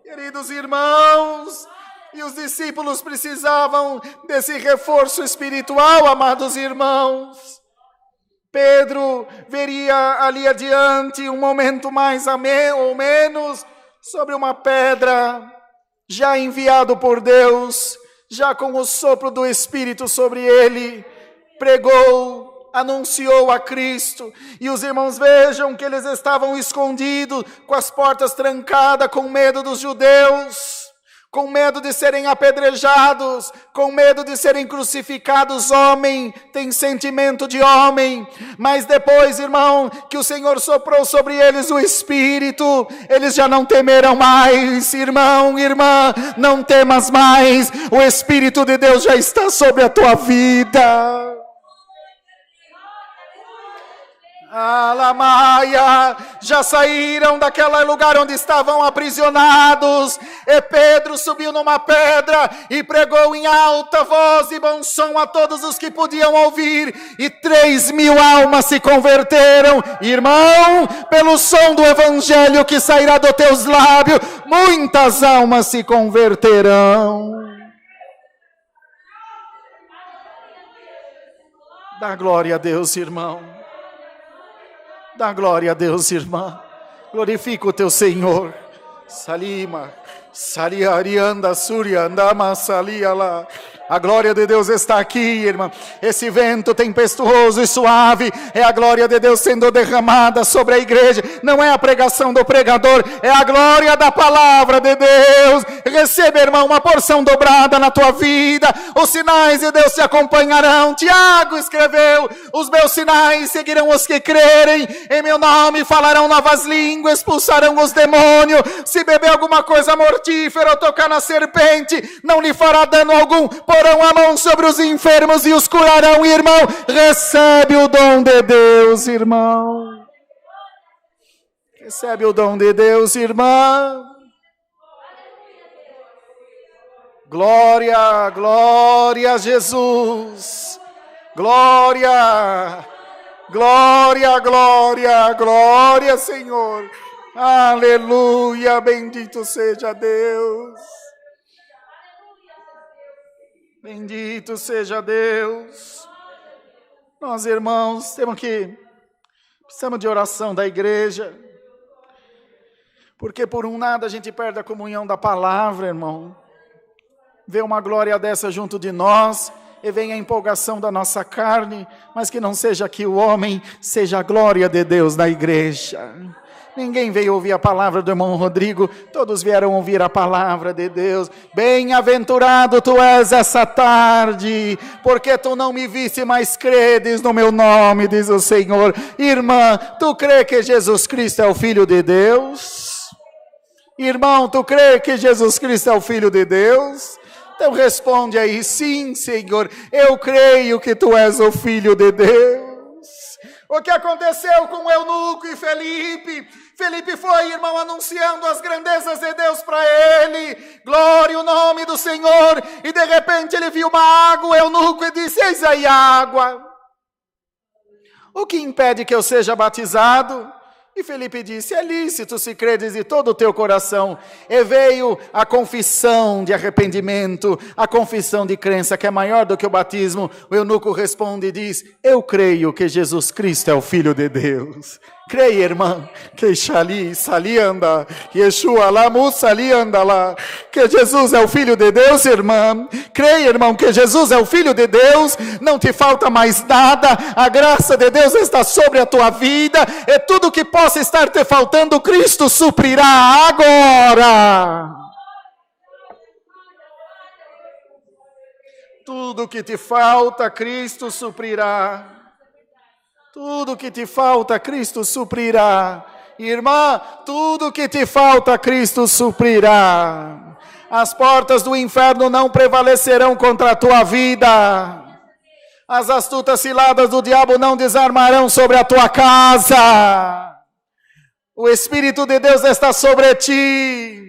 Queridos irmãos, e os discípulos precisavam desse reforço espiritual, amados irmãos. Pedro veria ali adiante um momento mais ou menos sobre uma pedra, já enviado por Deus, já com o sopro do Espírito sobre ele, pregou, anunciou a Cristo. E os irmãos vejam que eles estavam escondidos, com as portas trancadas, com medo dos judeus, com medo de serem apedrejados, com medo de serem crucificados. Homem tem sentimento de homem, mas depois, irmão, que o Senhor soprou sobre eles o Espírito, eles já não temerão mais. Irmão, irmã, não temas mais, o Espírito de Deus já está sobre a tua vida. Alamaia, já saíram daquele lugar onde estavam aprisionados, e Pedro subiu numa pedra e pregou em alta voz e bom som a todos os que podiam ouvir, e 3.000 almas se converteram. Irmão, pelo som do evangelho que sairá dos teus lábios, muitas almas se converterão. Dá glória a Deus, irmão. Dá glória a Deus, irmã. Glorifica o teu Senhor. Salima, Sariarianda, Surianda, Massalia lá. A glória de Deus está aqui, irmão. Esse vento tempestuoso e suave é a glória de Deus sendo derramada sobre a igreja. Não é a pregação do pregador, é a glória da palavra de Deus. Receba, irmão, uma porção dobrada na tua vida. Os sinais de Deus te acompanharão. Tiago escreveu: os meus sinais seguirão os que crerem. Em meu nome falarão novas línguas, expulsarão os demônios. Se beber alguma coisa mortífera ou tocar na serpente, não lhe fará dano algum. Porão a mão sobre os enfermos e os curarão, irmão. Recebe o dom de Deus, irmão. Recebe o dom de Deus, irmã. Glória, glória a Jesus. Glória, glória, glória, glória, Senhor. Aleluia, bendito seja Deus. Bendito seja Deus. Nós, irmãos, precisamos de oração da igreja. Porque por um nada a gente perde a comunhão da palavra, irmão. Vê uma glória dessa junto de nós e vem a empolgação da nossa carne, mas que não seja aqui o homem, seja a glória de Deus na igreja. Ninguém veio ouvir a palavra do irmão Rodrigo, todos vieram ouvir a palavra de Deus. Bem-aventurado tu és essa tarde, porque tu não me viste, mas credes no meu nome, diz o Senhor. Irmã, tu crê que Jesus Cristo é o Filho de Deus? Irmão, tu crê que Jesus Cristo é o Filho de Deus? Então responde aí: sim, Senhor, eu creio que tu és o Filho de Deus. O que aconteceu com Eunuco e Felipe? Felipe foi, irmão, anunciando as grandezas de Deus para ele. Glória o nome do Senhor. E de repente ele viu uma água, Eunuco, e disse: eis aí a água. O que impede que eu seja batizado? E Felipe disse: é lícito se credes de todo o teu coração. E veio a confissão de arrependimento, a confissão de crença, que é maior do que o batismo. O eunuco responde e diz: eu creio que Jesus Cristo é o Filho de Deus. Creia, irmã, que Xali, Sali anda, Yeshua lá, Musali anda lá, que Jesus é o Filho de Deus, irmã. Creia, irmão, que Jesus é o Filho de Deus, não te falta mais nada, a graça de Deus está sobre a tua vida, e tudo que possa estar te faltando, Cristo suprirá agora. Tudo que te falta, Cristo suprirá. Tudo que te falta, Cristo suprirá. Irmã, tudo que te falta, Cristo suprirá. As portas do inferno não prevalecerão contra a tua vida. As astutas ciladas do diabo não desarmarão sobre a tua casa. O Espírito de Deus está sobre ti.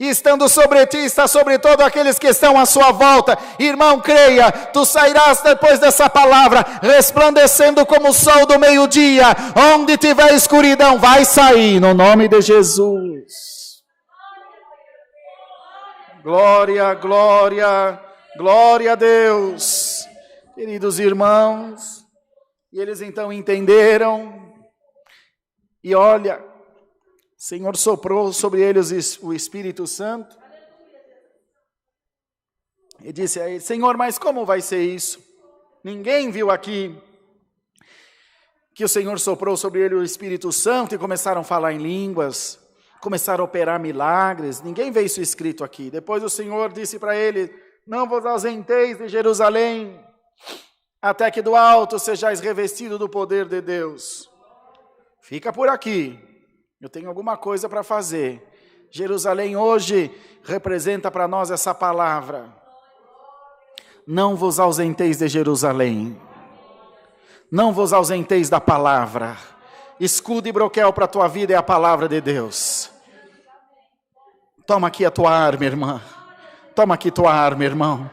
E estando sobre ti, está sobre todos aqueles que estão à sua volta. Irmão, creia, tu sairás depois dessa palavra, resplandecendo como o sol do meio-dia. Onde tiver escuridão, vai sair, no nome de Jesus. Glória, glória, glória a Deus. Queridos irmãos, e eles então entenderam, e olha, o Senhor soprou sobre eles o Espírito Santo e disse a ele: Senhor, mas como vai ser isso? Ninguém viu aqui que o Senhor soprou sobre ele o Espírito Santo e começaram a falar em línguas, começaram a operar milagres. Ninguém vê isso escrito aqui. Depois o Senhor disse para ele: não vos ausenteis de Jerusalém, até que do alto sejais revestido do poder de Deus. Fica por aqui. Eu tenho alguma coisa para fazer. Jerusalém hoje representa para nós essa palavra. Não vos ausenteis de Jerusalém. Não vos ausenteis da palavra. Escudo e broquel para a tua vida é a palavra de Deus. Toma aqui a tua arma, irmã. Toma aqui tua arma, irmão.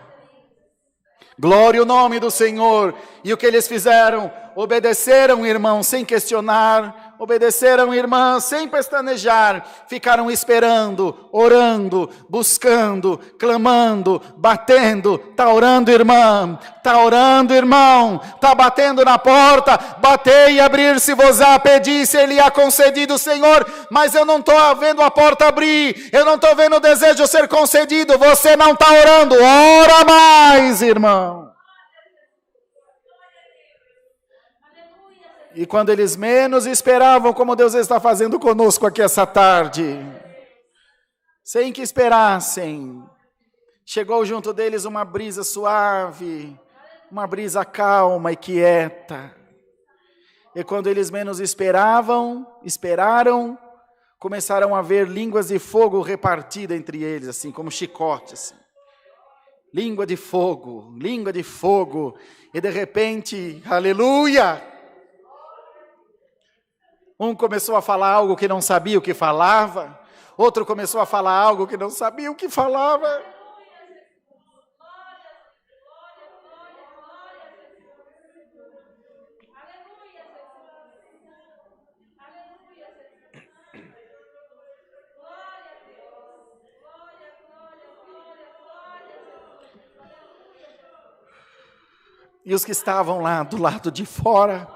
Glória ao nome do Senhor. E o que eles fizeram? Obedeceram, irmão, sem questionar. obedeceram, irmã, sem pestanejar, ficaram esperando, orando, buscando, clamando, batendo. Está orando, irmã? Está orando, irmão? Está batendo na porta? Batei e abrir-se-vos-á, pedi se ele há concedido, Senhor, mas eu não estou vendo a porta abrir, eu não estou vendo o desejo ser concedido. Você não está orando, ora mais, irmão. E quando eles menos esperavam, como Deus está fazendo conosco aqui essa tarde, sem que esperassem, chegou junto deles uma brisa suave, uma brisa calma e quieta. E quando eles menos esperaram, começaram a ver línguas de fogo repartidas entre eles, assim, como chicote, assim. Língua de fogo, e de repente, aleluia! Um começou a falar algo que não sabia o que falava, outro começou a falar algo que não sabia o que falava. E os que estavam lá do lado de fora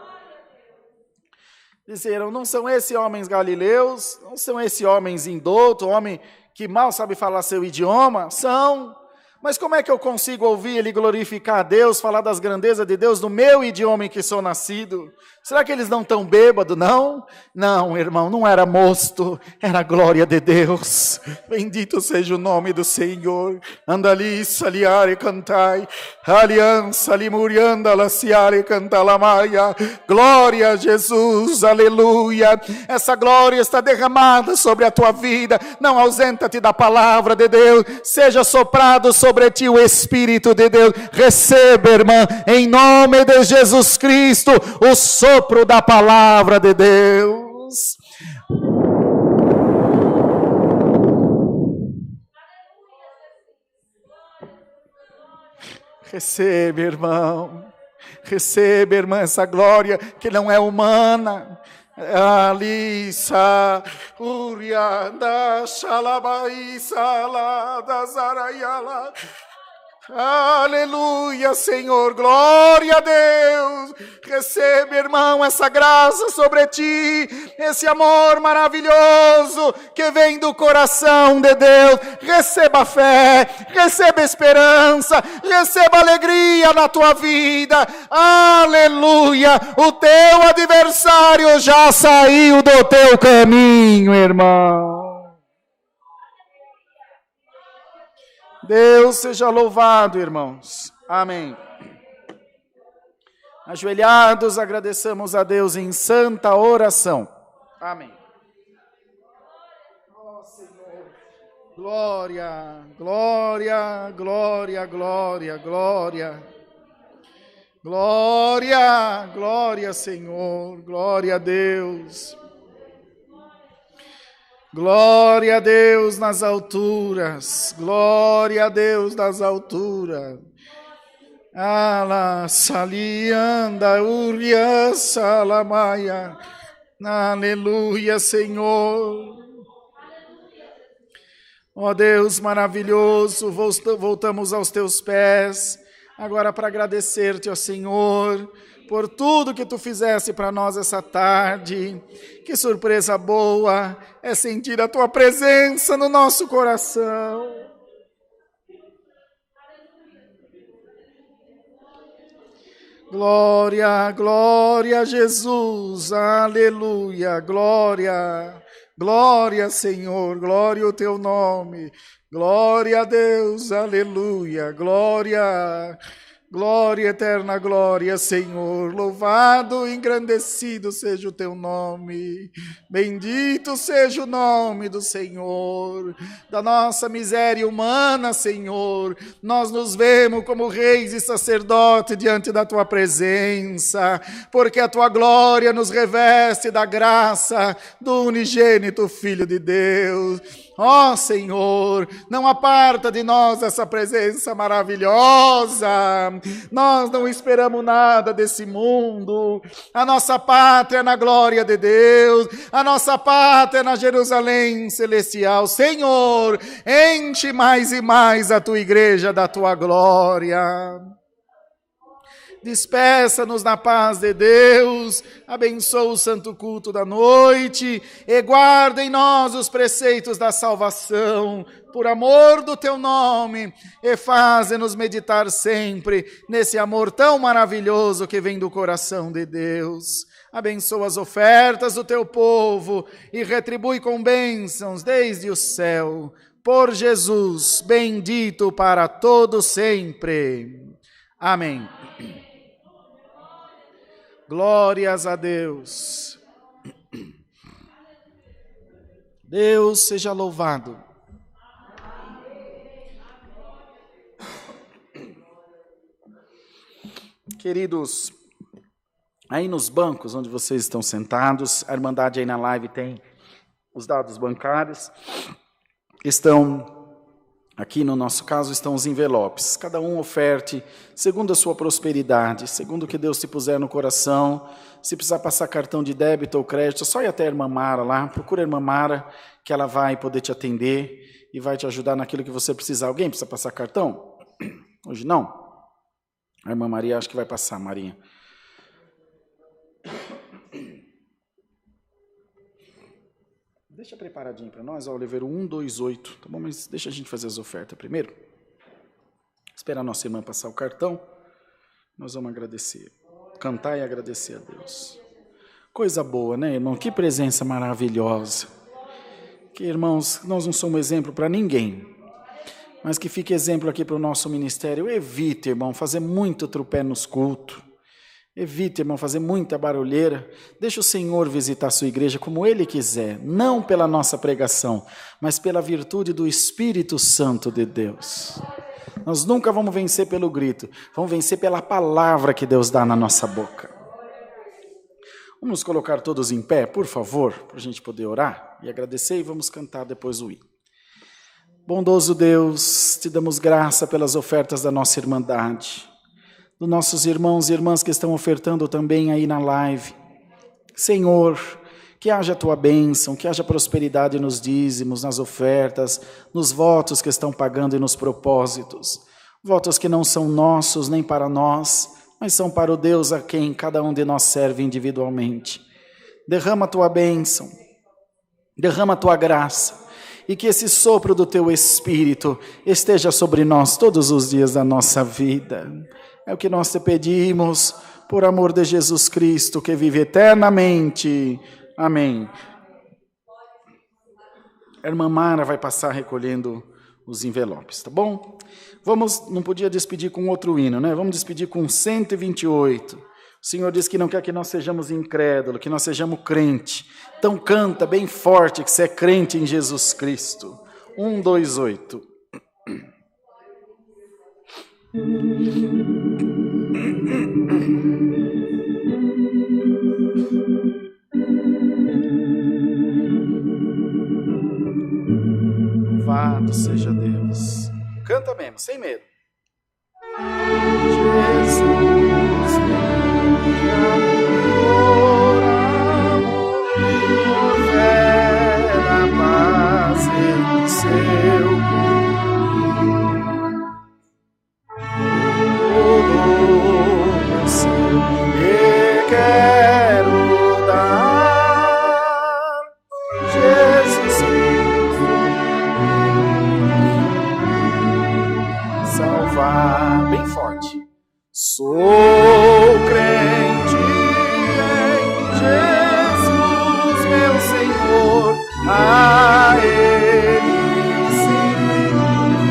disseram: não são esses homens galileus, não são esses homens indoutos, homem que mal sabe falar seu idioma? São. Mas como é que eu consigo ouvir ele glorificar a Deus, falar das grandezas de Deus no meu idioma em que sou nascido? Será que eles não estão bêbados, não? Não, irmão, não era mosto, era a glória de Deus. Bendito seja o nome do Senhor. Andali, saliare, cantai, aliança, limurianda, laciare, cantalamaia. Glória a Jesus, aleluia. Essa glória está derramada sobre a tua vida. Não ausenta-te da palavra de Deus. Seja soprado sobre ti o Espírito de Deus. Receba, irmã, em nome de Jesus Cristo, o sopro da palavra de Deus. Receba, irmão. Receba, irmã, essa glória que não é humana. Alisa, Urianda, Shalabai, Salada, Zarayala. Aleluia, Senhor, glória a Deus. Recebe, irmão, essa graça sobre ti, esse amor maravilhoso que vem do coração de Deus. Receba fé, receba esperança, receba alegria na tua vida. Aleluia, o teu adversário já saiu do teu caminho, irmão. Deus seja louvado, irmãos. Amém. Ajoelhados, agradecemos a Deus em santa oração. Amém. Ó Senhor, glória, glória, glória, glória, glória. Glória, glória, Senhor, glória a Deus. Glória a Deus nas alturas, glória a Deus nas alturas. Ala salianda uria salamaia. Aleluia, Senhor. Ó Deus maravilhoso, voltamos aos teus pés, agora para agradecer-te, ó Senhor, por tudo que tu fizeste para nós essa tarde. Que surpresa boa é sentir a tua presença no nosso coração. Glória, glória a Jesus, aleluia, glória, glória, Senhor, glória ao teu nome, glória a Deus, aleluia, glória. Glória, eterna glória, Senhor, louvado e engrandecido seja o teu nome, bendito seja o nome do Senhor. Da nossa miséria humana, Senhor, nós nos vemos como reis e sacerdotes diante da tua presença, porque a tua glória nos reveste da graça do unigênito Filho de Deus. Ó Senhor, não aparta de nós essa presença maravilhosa, Nós não esperamos nada desse mundo. A nossa pátria é na glória de Deus. A nossa pátria é na Jerusalém celestial. Senhor, enche mais e mais a tua igreja da tua glória. Despeça-nos na paz de Deus, abençoa o santo culto da noite e guarda em nós os preceitos da salvação, por amor do teu nome, e faze-nos meditar sempre nesse amor tão maravilhoso que vem do coração de Deus. Abençoa as ofertas do teu povo e retribui com bênçãos desde o céu, por Jesus, bendito para todo sempre. Amém. Glórias a Deus. Deus seja louvado. Queridos, aí nos bancos onde vocês estão sentados, a Irmandade aí na live tem os dados bancários. Aqui no nosso caso estão os envelopes. Cada um oferte segundo a sua prosperidade, segundo o que Deus te puser no coração. Se precisar passar cartão de débito ou crédito, só ir até a irmã Mara lá. Procura a irmã Mara, que ela vai poder te atender e vai te ajudar naquilo que você precisar. Alguém precisa passar cartão? Hoje não? A irmã Maria acho que vai passar, Marinha. Deixa preparadinho para nós, ó, Oliveira 128, tá bom? Mas deixa a gente fazer as ofertas primeiro. Esperar a nossa irmã passar o cartão, nós vamos agradecer. Cantar e agradecer a Deus. Coisa boa, né, irmão? Que presença maravilhosa. Que, irmãos, nós não somos exemplo para ninguém, mas que fique exemplo aqui para o nosso ministério. Evite, irmão, fazer muito tropé nos cultos. Evite, irmão, fazer muita barulheira. Deixa o Senhor visitar a sua igreja como Ele quiser, não pela nossa pregação, mas pela virtude do Espírito Santo de Deus. Nós nunca vamos vencer pelo grito, vamos vencer pela palavra que Deus dá na nossa boca. Vamos nos colocar todos em pé, por favor, para a gente poder orar e agradecer, e vamos cantar depois o hino. Bondoso Deus, te damos graça pelas ofertas da nossa irmandade, dos nossos irmãos e irmãs que estão ofertando também aí na live. Senhor, que haja a tua bênção, que haja prosperidade nos dízimos, nas ofertas, nos votos que estão pagando e nos propósitos. Votos que não são nossos nem para nós, mas são para o Deus a quem cada um de nós serve individualmente. Derrama a tua bênção, derrama a tua graça, e que esse sopro do teu Espírito esteja sobre nós todos os dias da nossa vida. É o que nós te pedimos, por amor de Jesus Cristo, que vive eternamente. Amém. A irmã Mara vai passar recolhendo os envelopes, tá bom? Não podia despedir com outro hino, né? Vamos despedir com 128. O Senhor diz que não quer que nós sejamos incrédulos, que nós sejamos crente. Então canta bem forte que você é crente em Jesus Cristo. 128. Louvado seja Deus. Canta mesmo, sem medo. Jesus, meu amor, fé na paz em seu quero dar, Jesus Cristo, salvar, bem forte. Sou crente em Jesus, meu Senhor, a Ele sempre consagrarei.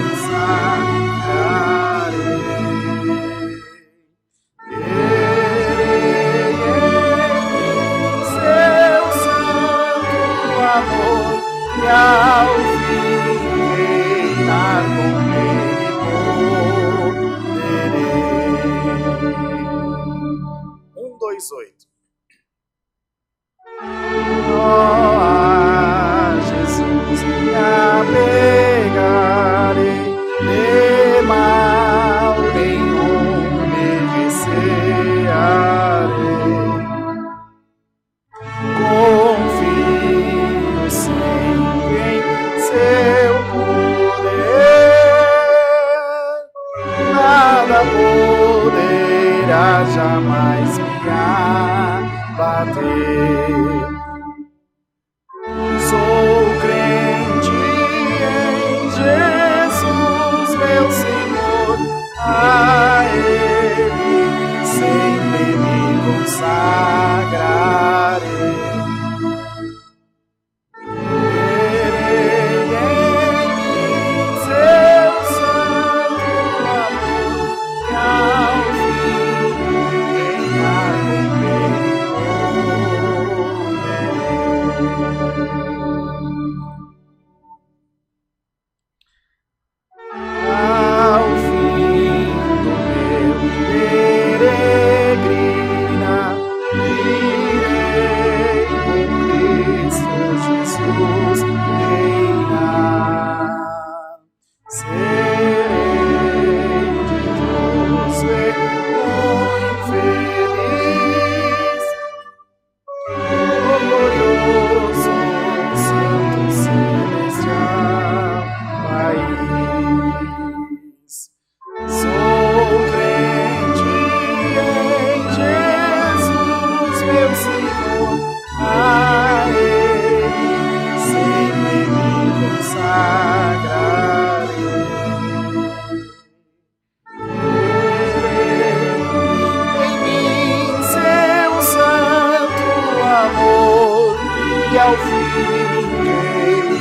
E ao fim reinar com Ele poderei. 128. A Jesus me apegarei, de mal nenhum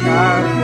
ficar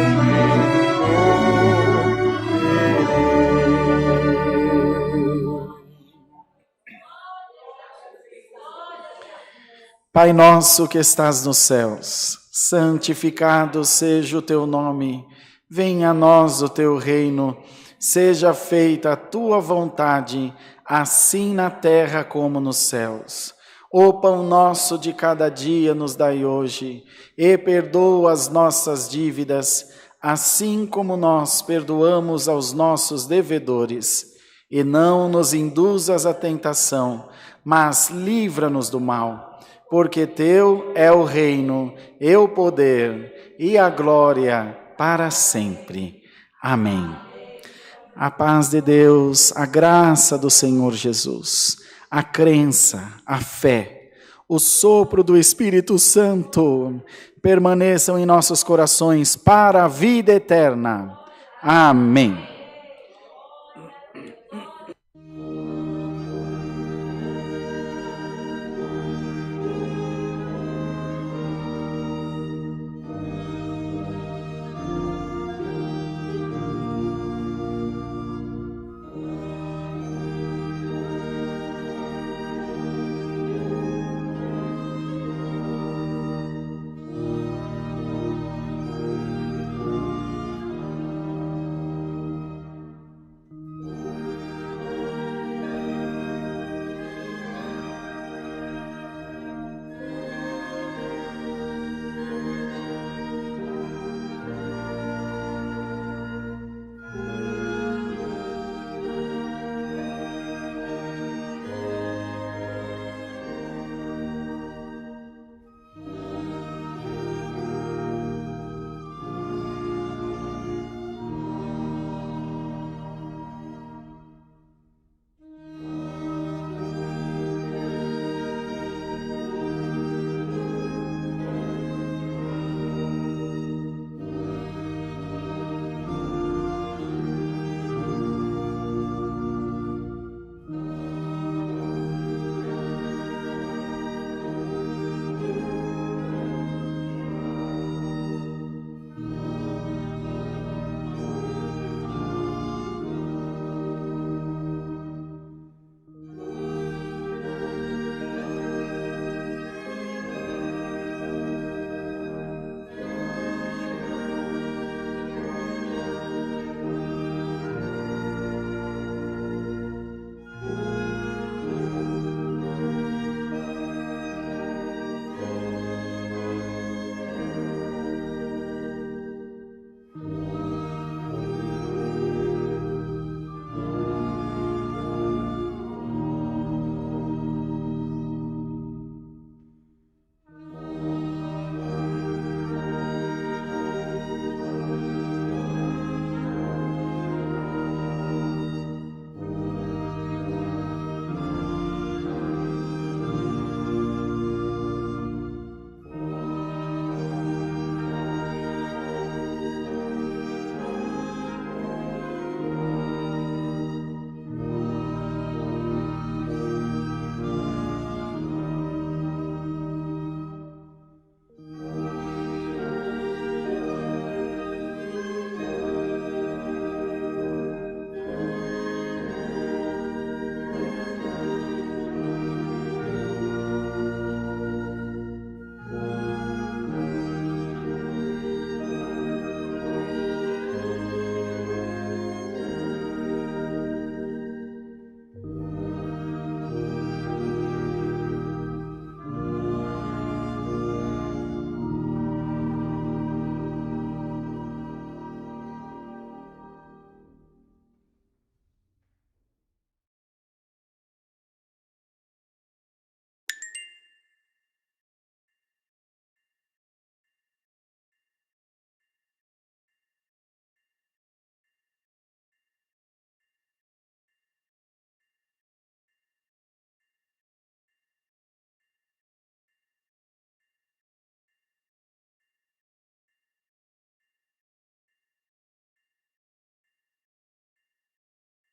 Pai nosso que estás nos céus, santificado seja o teu nome, venha a nós o teu reino, seja feita a tua vontade, assim na terra como nos céus. O pão nosso de cada dia nos dai hoje, e perdoa as nossas dívidas, assim como nós perdoamos aos nossos devedores. E não nos induzas à tentação, mas livra-nos do mal. Porque teu é o reino, e o poder, e a glória para sempre. Amém. A paz de Deus, a graça do Senhor Jesus, a crença, a fé, o sopro do Espírito Santo permaneçam em nossos corações para a vida eterna. Amém.